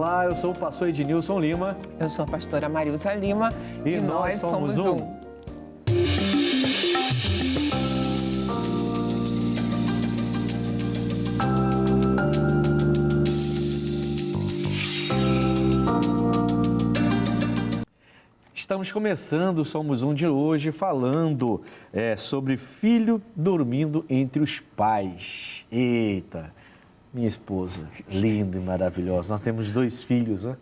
Olá, eu sou o pastor Ednilson Lima. Eu sou a pastora Marilza Lima e nós somos um. Estamos começando o Somos Um de hoje falando sobre filho dormindo entre os pais. Eita, minha esposa, linda e maravilhosa. Nós temos 2 filhos, né?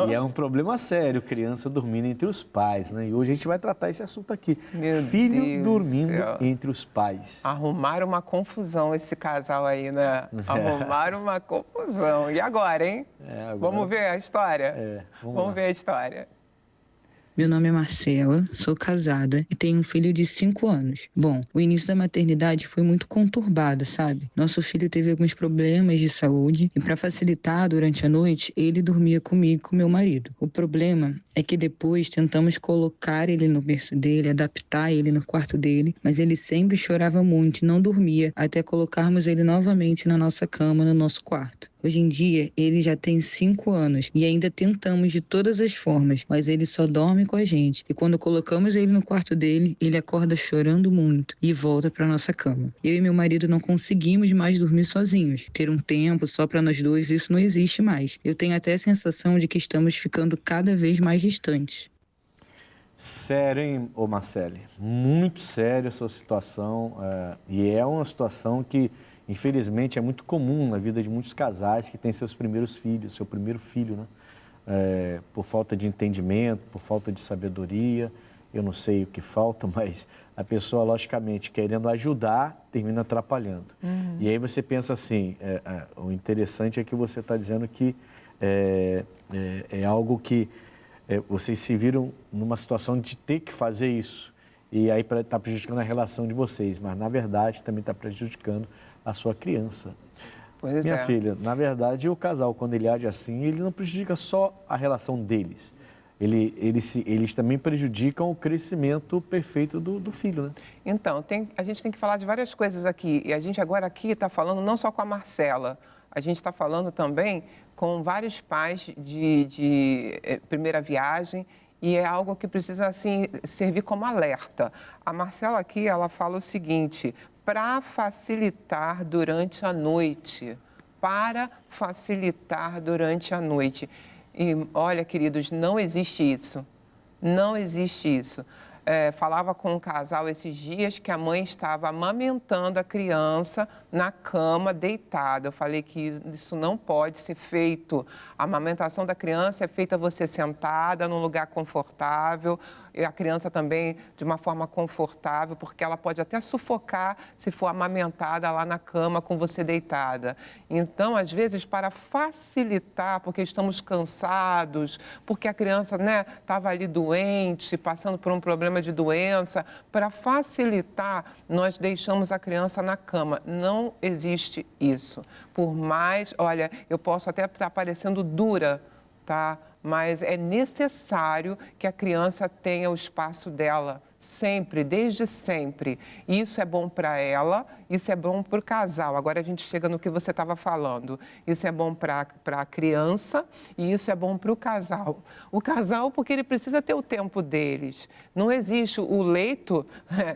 E é um problema sério, criança dormindo entre os pais, né? E hoje a gente vai tratar esse assunto aqui. Meu filho Deus dormindo céu. entre os pais. Arrumaram uma confusão esse casal aí, né? Arrumaram uma confusão. E agora, hein? Agora... Vamos ver a história? Vamos ver a história. Meu nome é Marcela, sou casada e tenho um filho de 5 anos. Bom, o início da maternidade foi muito conturbado, sabe? Nosso filho teve alguns problemas de saúde e, para facilitar, durante a noite, ele dormia comigo e com meu marido. O problema é que depois tentamos colocar ele no berço dele, adaptar ele no quarto dele, mas ele sempre chorava muito e não dormia até colocarmos ele novamente na nossa cama, no nosso quarto. Hoje em dia, ele já tem 5 anos e ainda tentamos de todas as formas, mas ele só dorme com a gente. E quando colocamos ele no quarto dele, ele acorda chorando muito e volta para nossa cama. Eu e meu marido não conseguimos mais dormir sozinhos. Ter um tempo só para nós dois, isso não existe mais. Eu tenho até a sensação de que estamos ficando cada vez mais distantes. Sério, hein, ô Marcele? Muito séria essa situação. E é uma situação que, infelizmente, é muito comum na vida de muitos casais que têm seus primeiros filhos, seu primeiro filho, né? Por falta de entendimento, por falta de sabedoria, eu não sei o que falta, mas a pessoa, logicamente, querendo ajudar, termina atrapalhando. E aí você pensa assim, o interessante é que você está dizendo que é algo que vocês se viram numa situação de ter que fazer isso, e aí está prejudicando a relação de vocês, mas na verdade também está prejudicando a sua criança. Pois Minha filha, na verdade, o casal, quando ele age assim, ele não prejudica só a relação deles. Eles também prejudicam o crescimento perfeito do filho, né? Então, a gente tem que falar de várias coisas aqui. E a gente agora aqui está falando não só com a Marcela, a gente está falando também com vários pais de primeira viagem, e é algo que precisa, assim, servir como alerta. A Marcela aqui, ela fala o seguinte: para facilitar durante a noite. Para facilitar durante a noite. E olha, queridos, não existe isso. Não existe isso. Falava com um casal esses dias que a mãe estava amamentando a criança na cama, deitada. Eu falei que isso não pode ser feito. A amamentação da criança é feita você sentada, num lugar confortável, e a criança também de uma forma confortável, porque ela pode até sufocar se for amamentada lá na cama com você deitada. Então, às vezes, para facilitar, porque estamos cansados, porque a criança, né, estava ali doente, passando por um problema de doença, para facilitar, nós deixamos a criança na cama. Não existe isso. Por mais, olha, eu posso até estar parecendo dura, tá? Mas é necessário que a criança tenha o espaço dela, sempre, desde sempre. Isso é bom para ela, isso é bom para o casal. Agora a gente chega no que você estava falando. Isso é bom para a criança e isso é bom para o casal. O casal, porque ele precisa ter o tempo deles. Não existe o leito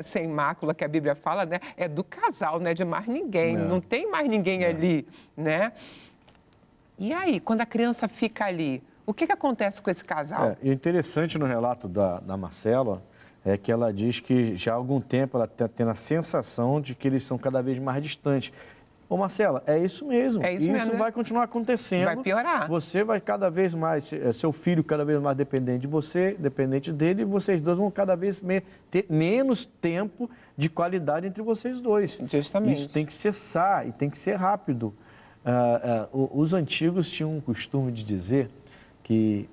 sem mácula, que a Bíblia fala, né? É do casal, não é de mais ninguém. Não tem mais ninguém ali, né? E aí, quando a criança fica ali, o que acontece com esse casal? E o interessante no relato da Marcela é que ela diz que já há algum tempo ela está tendo a sensação de que eles são cada vez mais distantes. Ô Marcela, é isso mesmo. É isso mesmo, né? Vai continuar acontecendo. Vai piorar. Você vai cada vez mais, seu filho cada vez mais dependente de você, dependente dele, e vocês dois vão cada vez ter menos tempo de qualidade entre vocês dois. Justamente. Isso tem que cessar e tem que ser rápido. Os antigos tinham um costume de dizer que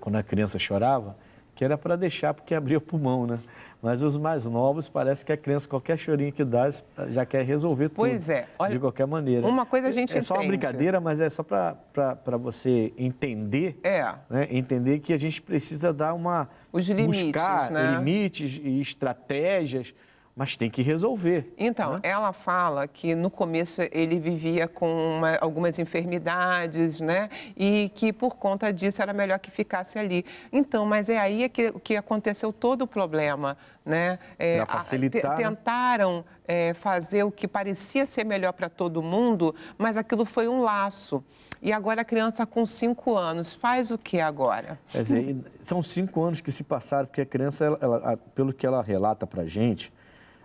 quando a criança chorava, que era para deixar porque abria o pulmão, né? Mas os mais novos, parece que a criança, qualquer chorinho que dá, já quer resolver tudo. Pois é. Olha, de qualquer maneira. Uma coisa a gente entende. É só uma brincadeira, mas é só para você entender, né? Entender que a gente precisa dar os limites, buscar né? limites e estratégias, mas tem que resolver. Então, ela fala que no começo ele vivia com algumas enfermidades, né? E que por conta disso era melhor que ficasse ali. Então, mas é aí que aconteceu todo o problema, né? Para facilitar, né? Tentaram fazer o que parecia ser melhor para todo mundo, mas aquilo foi um laço. E agora a criança com 5 anos faz o que agora? Quer dizer, são 5 anos que se passaram, porque a criança, pelo que ela relata para a gente,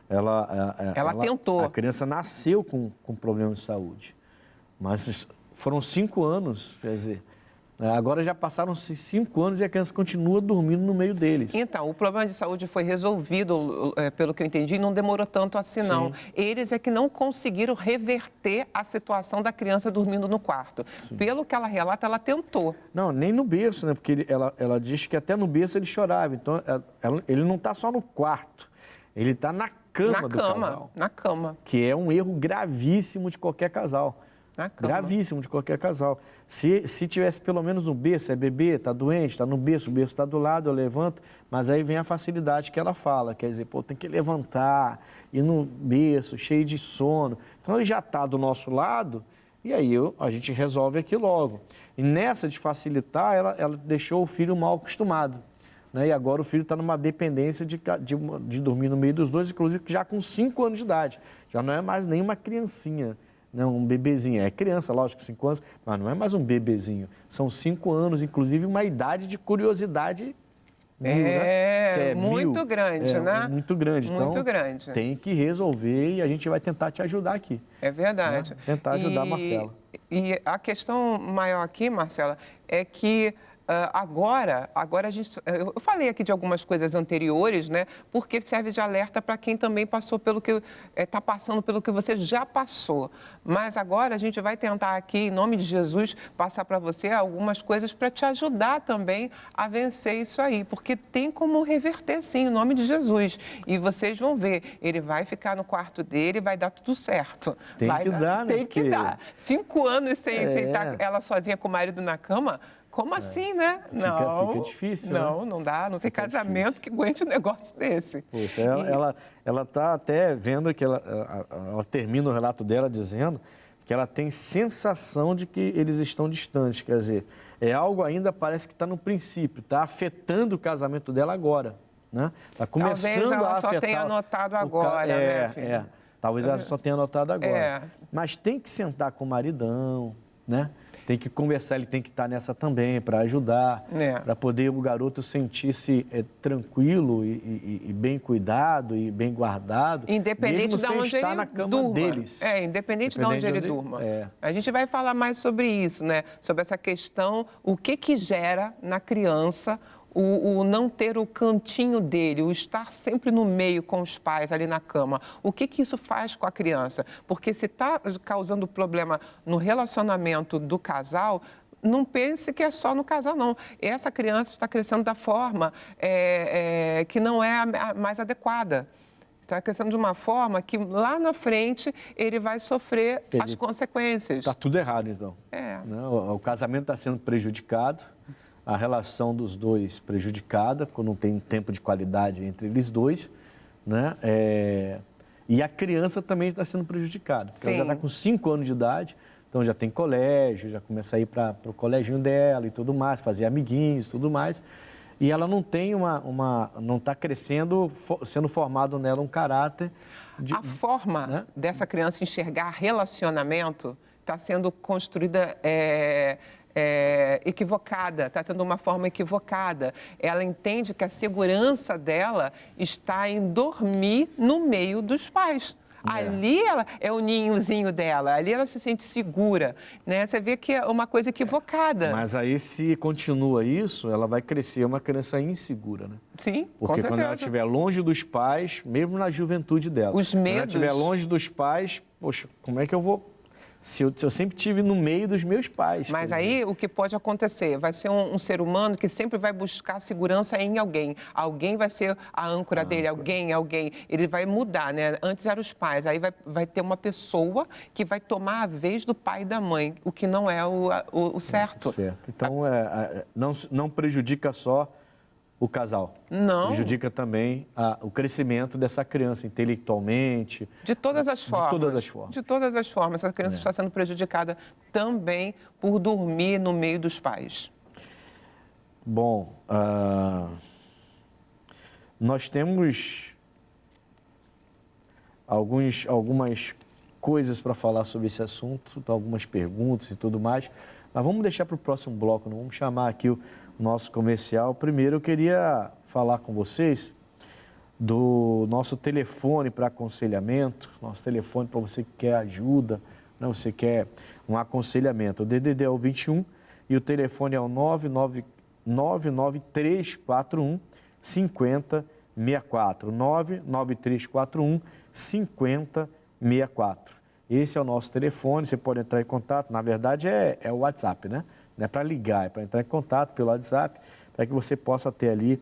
ela tentou. A criança nasceu com problemas de saúde, mas foram 5 anos, quer dizer, agora já passaram-se 5 anos e a criança continua dormindo no meio deles. Então, o problema de saúde foi resolvido, pelo que eu entendi, e não demorou tanto assim, não. Sim. Eles é que não conseguiram reverter a situação da criança dormindo no quarto. Sim. Pelo que ela relata, ela tentou. Não, nem no berço, né? Porque ela diz que até no berço ele chorava. Então, ele não está só no quarto, ele está na cama do casal. Na cama. Que é um erro gravíssimo de qualquer casal. Gravíssimo de qualquer casal. Se tivesse pelo menos um berço, é bebê, está doente, está no berço, o berço está do lado, eu levanto, mas aí vem a facilidade que ela fala, quer dizer, pô, tem que levantar, ir no berço, cheio de sono. Então ele já está do nosso lado e aí a gente resolve aqui logo. E nessa de facilitar, ela deixou o filho mal acostumado. Né? E agora o filho está numa dependência de dormir no meio dos dois, inclusive já com 5 anos de idade. Já não é mais nenhuma criancinha. Não, um bebezinho. É criança, lógico, 5 anos, mas não é mais um bebezinho. São 5 anos, inclusive uma idade de curiosidade mil, né? Muito grande, né? Muito grande. Então, muito grande. Tem que resolver e a gente vai tentar te ajudar aqui. É verdade. Né? Tentar ajudar a Marcela. E a questão maior aqui, Marcela, é que agora a gente... Eu falei aqui de algumas coisas anteriores, né? Porque serve de alerta para quem também passou pelo que... Está passando pelo que você já passou. Mas agora a gente vai tentar aqui, em nome de Jesus, passar para você algumas coisas para te ajudar também a vencer isso aí. Porque tem como reverter, sim, em nome de Jesus. E vocês vão ver, ele vai ficar no quarto dele e vai dar tudo certo. Tem que dar, né? Tem que dar. 5 anos sem estar ela sozinha com o marido na cama... Como assim, né? Fica difícil, Não, né? Não dá, não tem Fica casamento difícil. que aguente um negócio desse. Poxa, ela está até vendo que ela termina o relato dela dizendo que ela tem sensação de que eles estão distantes, quer dizer, é algo ainda parece que está no princípio, está afetando o casamento dela agora, né? Está começando Talvez ela a afetar. só tenha notado agora, né, filho? Talvez ela só tenha notado agora. É. Mas tem que sentar com o maridão, né? Tem que conversar, ele tem que estar nessa também para ajudar, para poder o garoto sentir-se tranquilo e bem cuidado e bem guardado. Independente de onde ele na cama durma. Deles. Independente de onde ele durma. A gente vai falar mais sobre isso, né? Sobre essa questão, o que gera na criança o não ter o cantinho dele, o estar sempre no meio com os pais ali na cama. O que isso faz com a criança? Porque se está causando problema no relacionamento do casal, não pense que é só no casal, não. Essa criança está crescendo da forma que não é a mais adequada. Está crescendo de uma forma que lá na frente ele vai sofrer as consequências. Está tudo errado, então. O casamento está sendo prejudicado. A relação dos dois prejudicada, porque não tem tempo de qualidade entre eles dois, né? E a criança também está sendo prejudicada, porque ela já está com 5 anos de idade, então já tem colégio, já começa a ir para o coléginho dela e tudo mais, fazer amiguinhos e tudo mais. E ela não tem não está crescendo, sendo formado nela um caráter. A forma dessa criança enxergar relacionamento está sendo construída... equivocada, está sendo uma forma equivocada. Ela entende que a segurança dela está em dormir no meio dos pais. Ali ela é o ninhozinho dela, ali ela se sente segura, né? Você vê que é uma coisa equivocada. Mas aí, se continua isso, ela vai crescer uma criança insegura, né? Sim, porque quando ela estiver longe dos pais, mesmo na juventude dela, os medos... quando ela estiver longe dos pais, poxa, como é que eu vou... Se eu sempre estive no meio dos meus pais. Mas aí o que pode acontecer? Vai ser um ser humano que sempre vai buscar segurança em alguém. Alguém vai ser a âncora dele, alguém. Ele vai mudar, né? Antes eram os pais, aí vai ter uma pessoa que vai tomar a vez do pai e da mãe, o que não é o certo. Certo. Então, não prejudica só o casal. Não. Prejudica também o crescimento dessa criança intelectualmente. De todas as formas. De todas as formas. De todas as formas. Essa criança está sendo prejudicada também por dormir no meio dos pais. Bom, nós temos algumas coisas para falar sobre esse assunto, algumas perguntas e tudo mais, mas vamos deixar para o próximo bloco, não vamos chamar aqui o nosso comercial. Primeiro, eu queria falar com vocês do nosso telefone para aconselhamento, nosso telefone para você que quer ajuda, né? Você quer um aconselhamento. O DDD é o 21 e o telefone é o 99341 5064. 99341 5064. Esse é o nosso telefone, você pode entrar em contato. Na verdade, é o WhatsApp, né? Não é para ligar, é para entrar em contato pelo WhatsApp, para que você possa ter ali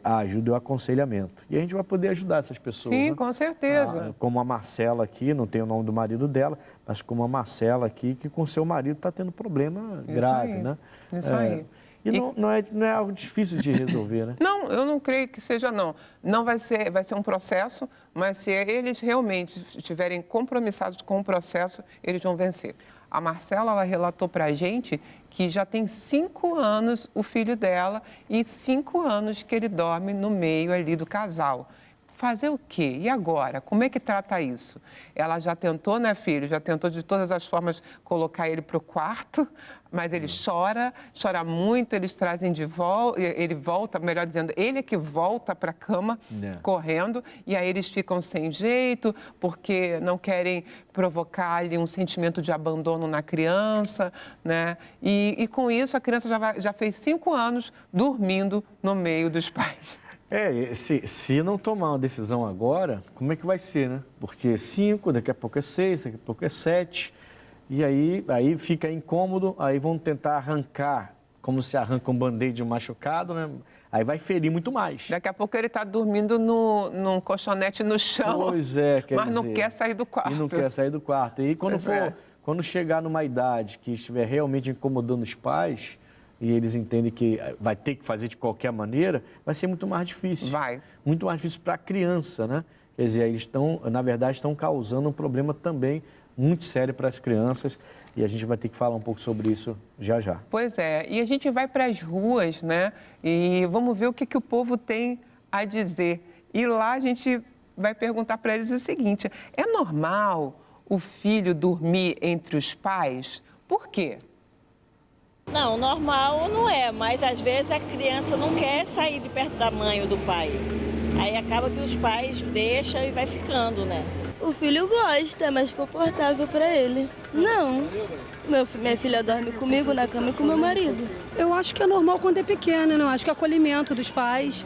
a ajuda e o aconselhamento. E a gente vai poder ajudar essas pessoas. Sim, né? com certeza. Como a Marcela aqui, não tem o nome do marido dela, mas como a Marcela aqui, que com seu marido está tendo problema grave, né? Isso aí. E não é algo difícil de resolver, né? Não, eu não creio que seja, não. Não vai ser um processo, mas se eles realmente estiverem compromissados com o processo, eles vão vencer. A Marcela, ela relatou para a gente que já tem 5 anos o filho dela e 5 anos que ele dorme no meio ali do casal. Fazer o quê? E agora? Como é que trata isso? Ela já tentou, né, filho? Já tentou de todas as formas colocar ele para o quarto, mas ele chora muito, eles trazem de volta, ele volta, melhor dizendo, ele é que volta para a cama correndo, e aí eles ficam sem jeito, porque não querem provocar ali um sentimento de abandono na criança, né? E com isso a criança já fez 5 anos dormindo no meio dos pais. Se não tomar uma decisão agora, como é que vai ser, né? Porque 5, daqui a pouco é 6, daqui a pouco é 7, e aí fica incômodo, aí vão tentar arrancar, como se arranca um band-aid de um machucado, né? Aí vai ferir muito mais. Daqui a pouco ele está dormindo num colchonete no chão, mas não quer sair do quarto. E não quer sair do quarto. E quando chegar numa idade que estiver realmente incomodando os pais, e eles entendem que vai ter que fazer de qualquer maneira, vai ser muito mais difícil. Vai. Muito mais difícil para a criança, né? Quer dizer, eles na verdade, estão causando um problema também muito sério para as crianças, e a gente vai ter que falar um pouco sobre isso já já. Pois é, e a gente vai para as ruas, né? E vamos ver o que o povo tem a dizer. E lá a gente vai perguntar para eles o seguinte: é normal o filho dormir entre os pais? Por quê? Não, normal não é, mas às vezes a criança não quer sair de perto da mãe ou do pai. Aí acaba que os pais deixam e vai ficando, né? O filho gosta, é mais confortável para ele. Não, minha filha dorme comigo na cama e com meu marido. Eu acho que é normal quando é pequeno, não? Acho que é acolhimento dos pais,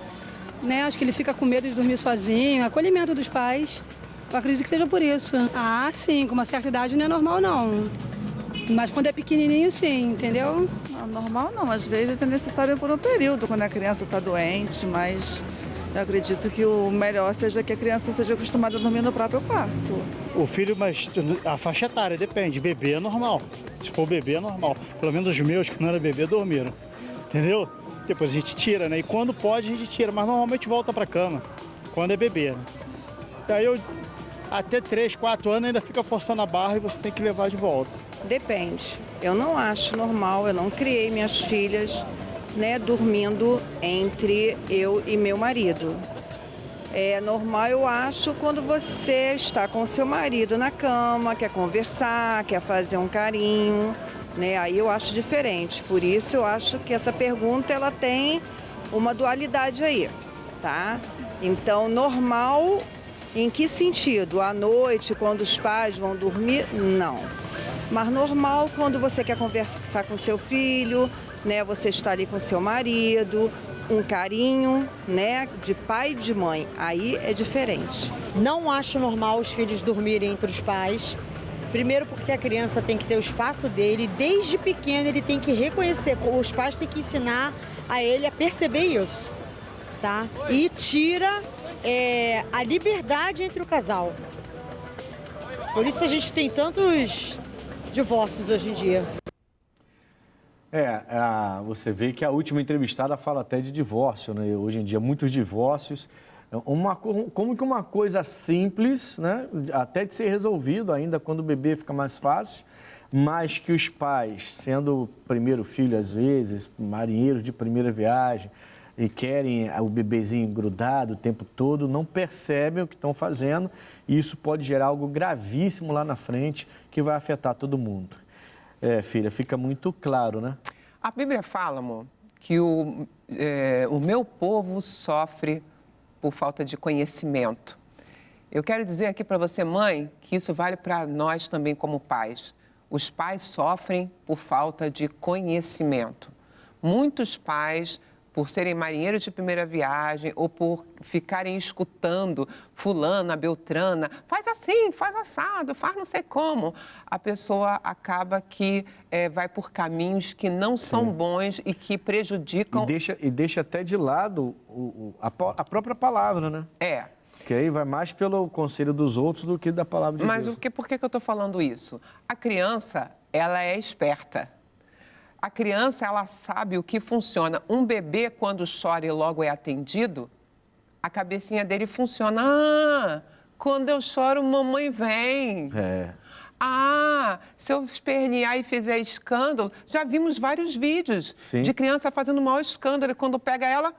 né? Acho que ele fica com medo de dormir sozinho, acolhimento dos pais. Eu acredito que seja por isso. Ah, sim, com uma certa idade não é normal, não. Mas quando é pequenininho, sim, entendeu? Não, normal não, às vezes é necessário por um período, quando a criança está doente, mas eu acredito que o melhor seja que a criança seja acostumada a dormir no próprio quarto. O filho, mas a faixa etária depende, bebê é normal, se for bebê é normal. Pelo menos os meus, que não era bebê, dormiram, entendeu? Depois a gente tira, né? E quando pode a gente tira, mas normalmente volta para cama, quando é bebê, né? Daí até 3, 4 anos ainda fica forçando a barra e você tem que levar de volta. Depende. Eu não acho normal, eu não criei minhas filhas, né, dormindo entre eu e meu marido. É normal, eu acho, quando você está com seu marido na cama, quer conversar, quer fazer um carinho, né? Aí eu acho diferente. Por isso eu acho que essa pergunta ela tem uma dualidade aí, tá? Então, normal em que sentido? À noite, quando os pais vão dormir? Não. Mas normal quando você quer conversar com seu filho, né? Você está ali com seu marido, um carinho, né? De pai e de mãe. Aí é diferente. Não acho normal os filhos dormirem entre os pais. Primeiro porque a criança tem que ter o espaço dele. Desde pequeno ele tem que reconhecer. Os pais têm que ensinar a ele a perceber isso, tá? E tira a liberdade entre o casal. Por isso a gente tem tantos divórcios hoje em dia. Você vê que a última entrevistada fala até de divórcio, né? Hoje em dia, muitos divórcios. Como que uma coisa simples, né? Até de ser resolvido ainda quando o bebê fica mais fácil, mas que os pais, sendo o primeiro filho às vezes, marinheiros de primeira viagem, e querem o bebezinho grudado o tempo todo, não percebem o que estão fazendo e isso pode gerar algo gravíssimo lá na frente que vai afetar todo mundo. Filha, fica muito claro, né? A Bíblia fala, amor, que o meu povo sofre por falta de conhecimento. Eu quero dizer aqui para você, mãe, que isso vale para nós também como pais. Os pais sofrem por falta de conhecimento. Muitos pais, por serem marinheiros de primeira viagem ou por ficarem escutando fulana, beltrana, faz assim, faz assado, faz não sei como, a pessoa acaba que vai por caminhos que não são bons e que prejudicam... E deixa até de lado a própria palavra, né? Que aí vai mais pelo conselho dos outros do que da palavra de Deus. Mas por que eu estou falando isso? A criança, ela é esperta. A criança, ela sabe o que funciona. Um bebê, quando chora e logo é atendido, a cabecinha dele funciona. Ah, quando eu choro, mamãe vem. Ah, se eu espernear e fizer escândalo... Já vimos vários vídeos de criança fazendo o maior escândalo. E quando pega ela,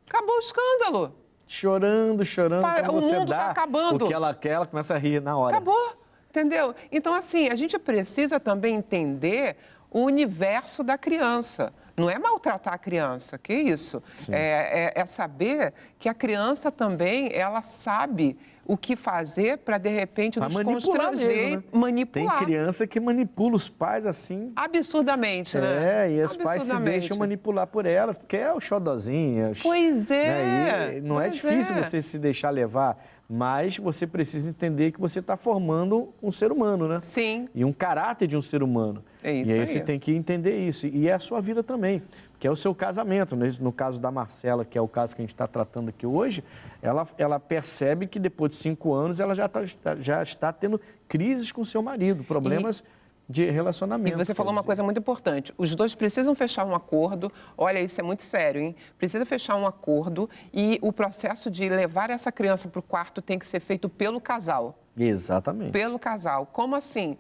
acabou o escândalo. Chorando. O mundo está acabando. O que ela quer, ela começa a rir na hora. Acabou, entendeu? Então, assim, a gente precisa também entender o universo da criança. Não é maltratar a criança, que isso? É saber que a criança também, ela sabe o que fazer para, de repente, nos constranger e manipular. Tem criança que manipula os pais assim... absurdamente, né? E os pais se deixam manipular por elas, porque é o xodozinho. Pois é. Né? E não é difícil você se deixar levar, mas você precisa entender que você está formando um ser humano, né? Sim. E um caráter de um ser humano. É isso e aí você tem que entender isso. E é a sua vida também, que é o seu casamento. No caso da Marcela, que é o caso que a gente está tratando aqui hoje, ela percebe que depois de 5 anos ela já está tendo crises com seu marido, problemas de relacionamento. E você falou uma coisa muito importante. Os dois precisam fechar um acordo. Olha, isso é muito sério, hein? Precisa fechar um acordo e o processo de levar essa criança para o quarto tem que ser feito pelo casal. Exatamente. Pelo casal. Como assim?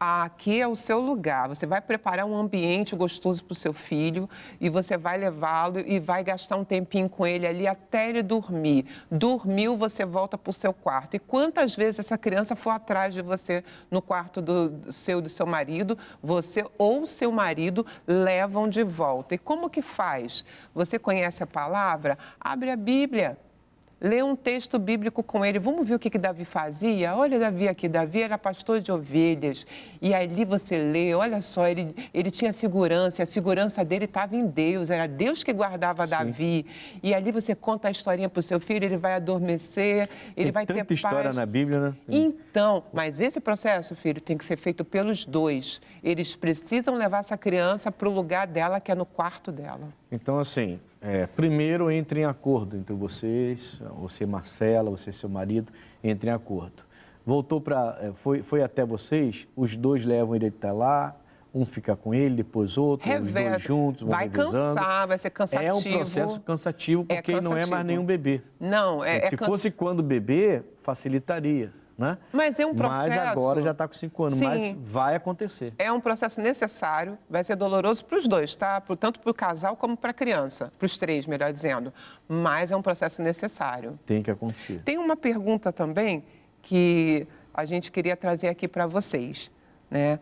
Aqui é o seu lugar, você vai preparar um ambiente gostoso para o seu filho e você vai levá-lo e vai gastar um tempinho com ele ali até ele dormir. Dormiu, você volta para o seu quarto. E quantas vezes essa criança for atrás de você no quarto do seu marido, você ou seu marido levam de volta. E como que faz? Você conhece a palavra? Abre a Bíblia. Lê um texto bíblico com ele. Vamos ver o que Davi fazia? Olha Davi aqui. Davi era pastor de ovelhas. E ali você lê, olha só, ele tinha segurança. A segurança dele estava em Deus. Era Deus que guardava Davi. E ali você conta a historinha para o seu filho, ele vai adormecer, ele vai ter paz. Tem tanta história na Bíblia, né? Então, mas esse processo, filho, tem que ser feito pelos dois. Eles precisam levar essa criança para o lugar dela, que é no quarto dela. Então, assim... primeiro, entre em acordo entre vocês, você, Marcela, você, seu marido, entre em acordo. Voltou foi até vocês, os dois levam ele até lá, um fica com ele, depois outro, os dois juntos, vão revisando. Vai cansar, vai ser cansativo. É um processo cansativo, porque não é mais nenhum bebê. Não, Se fosse quando bebê, facilitaria. Né? Mas é um processo... Mas agora já está com 5 anos, Sim, mas vai acontecer. É um processo necessário, vai ser doloroso para os dois, tá? Tanto para o casal como para a criança, para os 3, melhor dizendo. Mas é um processo necessário. Tem que acontecer. Tem uma pergunta também que a gente queria trazer aqui para vocês, né?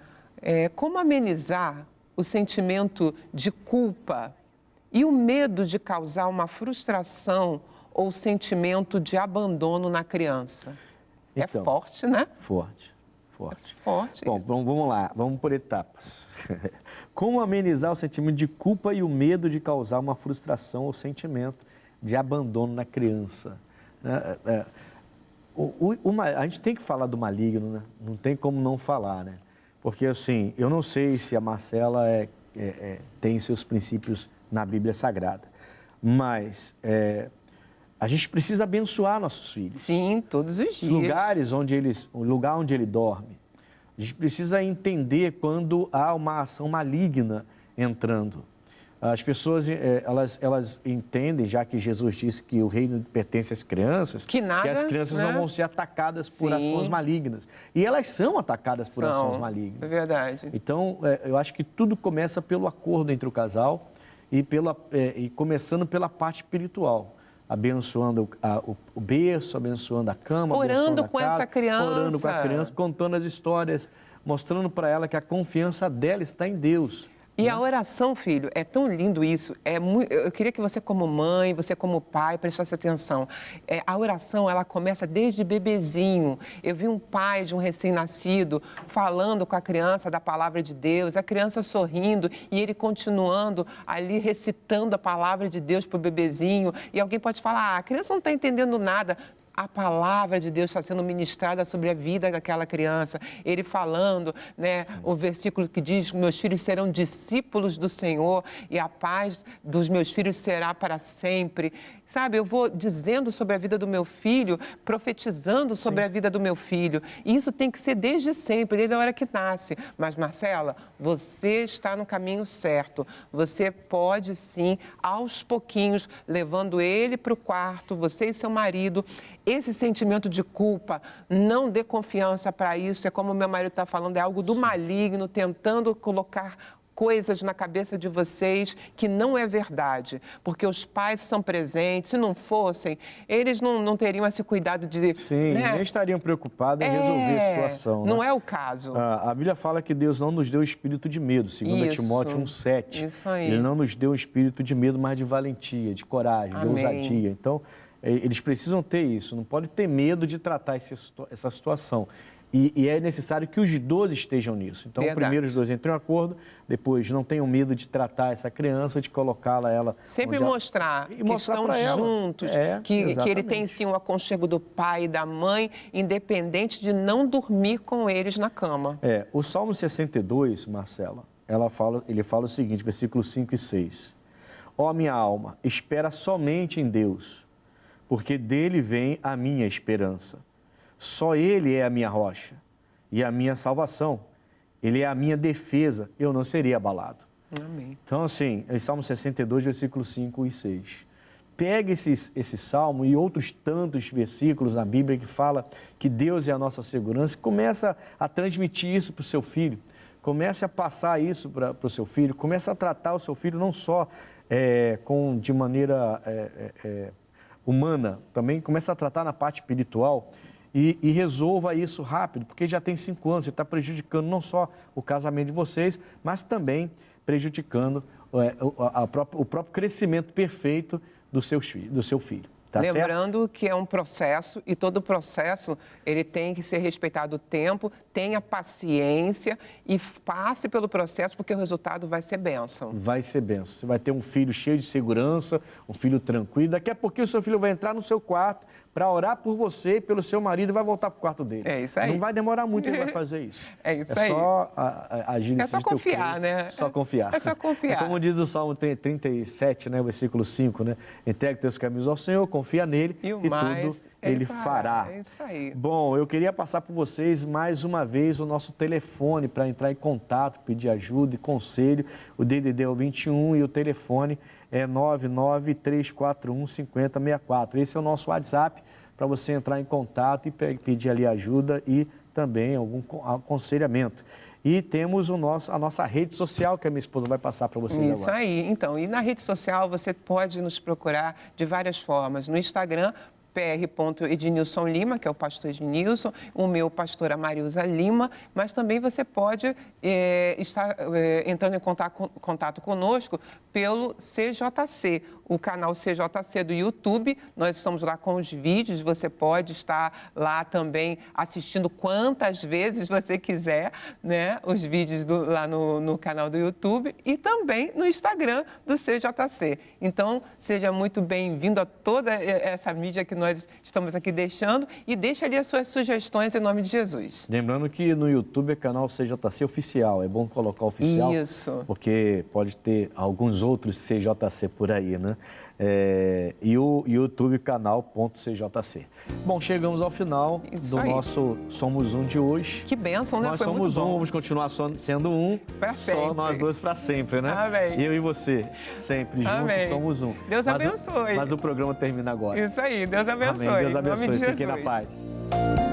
Como amenizar o sentimento de culpa e o medo de causar uma frustração ou sentimento de abandono na criança? Então, é forte, né? Forte. Forte. Bom, vamos lá, vamos por etapas. Como amenizar o sentimento de culpa e o medo de causar uma frustração ou sentimento de abandono na criança? A gente tem que falar do maligno, né? Não tem como não falar, né? Porque, assim, eu não sei se a Marcela tem seus princípios na Bíblia Sagrada, mas... a gente precisa abençoar nossos filhos. Sim, todos os dias. O lugar onde ele dorme. A gente precisa entender quando há uma ação maligna entrando. As pessoas, elas entendem, já que Jesus disse que o reino pertence às crianças, que as crianças não vão ser atacadas por ações malignas. E elas são atacadas por ações malignas. É verdade. Então, eu acho que tudo começa pelo acordo entre o casal e começando pela parte espiritual. Abençoando o berço, abençoando a cama, orando com casa, essa criança. orando com a criança, contando as histórias, mostrando para ela que a confiança dela está em Deus. E a oração, filho, é tão lindo isso. Eu queria que você, como mãe, você como pai, prestasse atenção. A oração, ela começa desde bebezinho. Eu vi um pai de um recém-nascido falando com a criança da palavra de Deus, a criança sorrindo e ele continuando ali recitando a palavra de Deus para o bebezinho. E alguém pode falar, a criança não está entendendo nada. A palavra de Deus está sendo ministrada sobre a vida daquela criança. Ele falando, né, o versículo que diz, meus filhos serão discípulos do Senhor e a paz dos meus filhos será para sempre. Sabe, eu vou dizendo sobre a vida do meu filho, profetizando sobre a vida do meu filho. E isso tem que ser desde sempre, desde a hora que nasce. Mas, Marcela, você está no caminho certo. Você pode, sim, aos pouquinhos, levando ele para o quarto, você e seu marido. Esse sentimento de culpa, não dê confiança para isso. É como o meu marido está falando, é algo do maligno, tentando colocar coisas na cabeça de vocês que não é verdade, porque os pais são presentes, se não fossem, eles não teriam esse cuidado de... Sim, né? nem estariam preocupados em resolver a situação. Não né? é o caso. A Bíblia fala que Deus não nos deu espírito de medo, segundo Timóteo 1,7. Isso aí. Ele não nos deu espírito de medo, mas de valentia, de coragem, de ousadia. Então, eles precisam ter isso, não pode ter medo de tratar essa situação. E é necessário que os dois estejam nisso. Então, primeiro os dois entrem em acordo, depois não tenham medo de tratar essa criança, de colocá-la sempre mostrar que estão juntos, que ele tem sim o aconchego do pai e da mãe, independente de não dormir com eles na cama. O Salmo 62, Marcela, ele fala o seguinte, versículos 5 e 6. Ó minha alma, espera somente em Deus, porque dele vem a minha esperança. Só Ele é a minha rocha e a minha salvação. Ele é a minha defesa, eu não seria abalado. Amém. Então, assim, Salmo 62, versículos 5 e 6. Pega esse salmo e outros tantos versículos na Bíblia que fala que Deus é a nossa segurança e começa a transmitir isso para o seu filho. Comece a passar isso para o seu filho. Comece a tratar o seu filho não só de maneira humana, também comece a tratar na parte espiritual. E resolva isso rápido, porque já tem 5 anos, você está prejudicando não só o casamento de vocês, mas também prejudicando o próprio crescimento perfeito do seu filho. Tá Lembrando certo? que é um processo e todo processo ele tem que ser respeitado o tempo, tenha paciência e passe pelo processo porque o resultado vai ser bênção. Vai ser bênção. Você vai ter um filho cheio de segurança, um filho tranquilo. Daqui a pouquinho o seu filho vai entrar no seu quarto para orar por você e pelo seu marido e vai voltar para o quarto dele. É isso aí. Não vai demorar muito, ele vai fazer isso. É isso aí. É só agir nesse só confiar, né? Só confiar. É só confiar. Como diz o Salmo 37, né, versículo 5, né? Entregue teus caminhos ao Senhor, confia nele e tudo ele fará. É isso aí. Bom, eu queria passar por vocês mais uma vez o nosso telefone para entrar em contato, pedir ajuda e conselho. O DDD é o 21 e o telefone é 993415064. Esse é o nosso WhatsApp para você entrar em contato e pedir ali ajuda e também algum aconselhamento. E temos a nossa rede social que a minha esposa vai passar para vocês agora. Isso aí. Então, e na rede social você pode nos procurar de várias formas. No Instagram, pr.ednilson Lima, que é o pastor Ednilson, o meu pastora Marilza Lima, mas também você pode estar entrando em contato conosco pelo CJC, o canal CJC do YouTube. Nós estamos lá com os vídeos, você pode estar lá também assistindo quantas vezes você quiser, né? Os vídeos lá no canal do YouTube e também no Instagram do CJC. Então, seja muito bem-vindo a toda essa mídia que nós nós estamos aqui deixando e deixa ali as suas sugestões em nome de Jesus. Lembrando que no YouTube é canal CJC Oficial, é bom colocar oficial. Isso. Porque pode ter alguns outros CJC por aí, né? E o YouTube canal.cjc. Bom, chegamos ao final do nosso Somos Um de hoje. Que bênção, né? Nós Foi somos muito um, bom. vamos continuar sendo um. Pra sempre. Só nós dois para sempre, né? Amém. Eu e você, sempre juntos Amém. somos um. Deus abençoe. Mas o programa termina agora. Isso aí, Deus abençoe. Amém. Deus Em nome abençoe. de Fiquem na Jesus. paz.